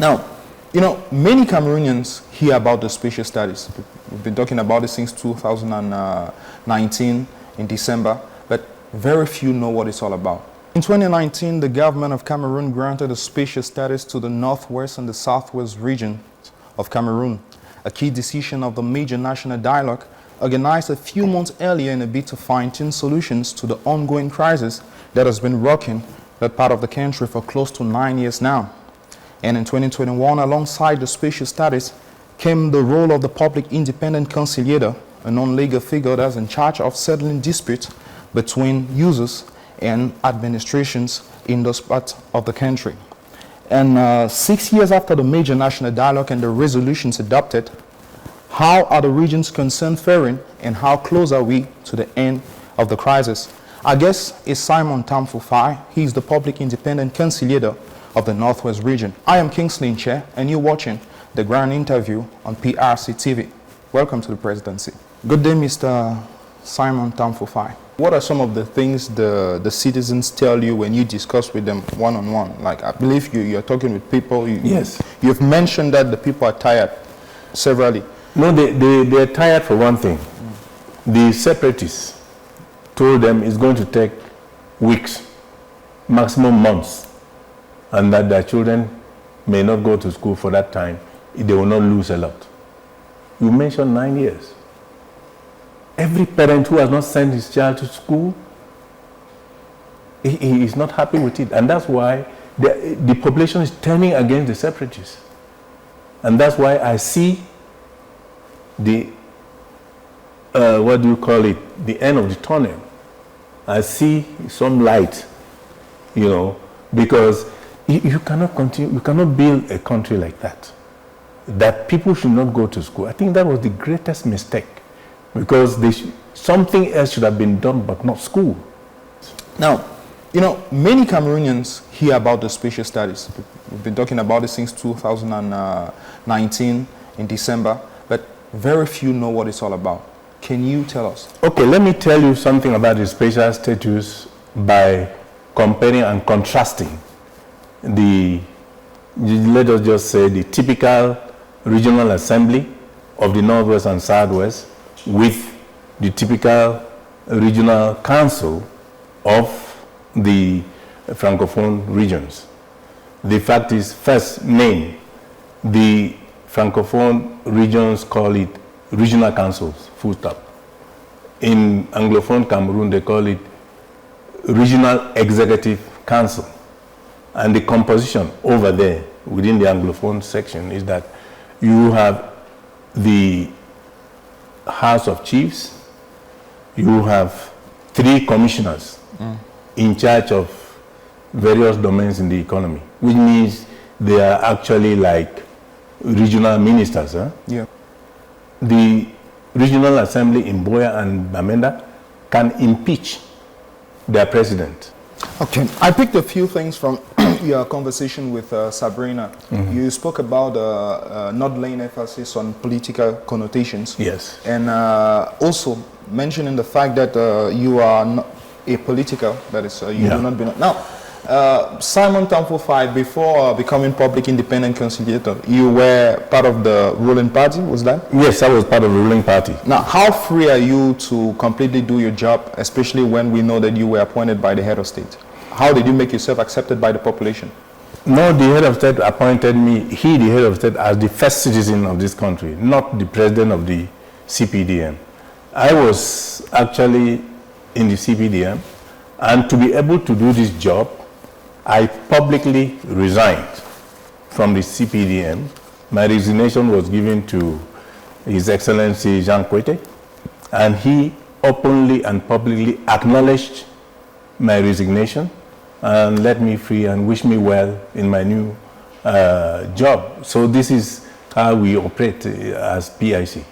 Now, many Cameroonians hear about the spatial studies. We've been talking about it since 2019 in December, but very few know what it's all about. In 2019, the government of Cameroon granted a spatial status to the northwest and the southwest region of Cameroon, a key decision of the major national dialogue organized a few months earlier in a bid to fine-tune solutions to the ongoing crisis that has been rocking that part of the country for close to 9 years now. And in 2021, alongside the spatial status, came the role of the Public Independent Conciliator, a non-legal figure that's in charge of settling disputes between users and administrations in those parts of the country. And 6 years after the major national dialogue and the resolutions adopted, how are the regions concerned faring, and how close are we to the end of the crisis? Our guest is Simon Tamfu Fai. He is the Public Independent Conciliator of the Northwest region. I am Kingsley Nche, and you're watching the Grand Interview on PRC TV. Welcome to the presidency. Good day, Mr. Simon Tamfu Fai. What are some of the things the citizens tell you when you discuss with them one-on-one? Like, I believe you're talking with people. Yes. You've mentioned that the people are tired severally. No, they're tired for one thing. The separatists told them it's going to take weeks, maximum months, and that their children may not go to school for that time. They will not lose a lot. You mentioned 9 years. Every parent who has not sent his child to school, he is not happy with it. And that's why the population is turning against the separatists. And that's why I see the, the end of the tunnel. I see some light, because you cannot continue, you cannot build a country like that. That people should not go to school. I think that was the greatest mistake, because something else should have been done, but not school. Now, many Cameroonians hear about the spatial studies. We've been talking about it since 2019 in December, but very few know what it's all about. Can you tell us? Okay, let me tell you something about the spatial status by comparing and contrasting let us just say, the typical regional assembly of the Northwest and Southwest with the typical regional council of the Francophone regions. The fact is, first name, the Francophone regions call it regional councils, full stop. In Anglophone Cameroon, they call it regional executive council. And the composition over there within the Anglophone section is that you have the House of Chiefs, you have 3 commissioners in charge of various domains in the economy, which means they are actually like regional ministers. Yeah. The regional assembly in Boya and Bamenda can impeach their president. Okay, I picked a few things from your conversation with Sabrina. You spoke about not laying emphasis on political connotations. Yes. And also mentioning the fact that you are not a political, that is, you do not be. Now, Simon Tamfu Fai, before becoming Public Independent Conciliator, you were part of the ruling party, was that? Yes, I was part of the ruling party. Now, how free are you to completely do your job, especially when we know that you were appointed by the head of state? How did you make yourself accepted by the population? No, the head of state appointed me, the head of state, as the first citizen of this country, not the president of the CPDM. I was actually in the CPDM, and to be able to do this job, I publicly resigned from the CPDM. My resignation was given to His Excellency Jean Kwete, and he openly and publicly acknowledged my resignation and let me free and wish me well in my new job. So this is how we operate as PIC.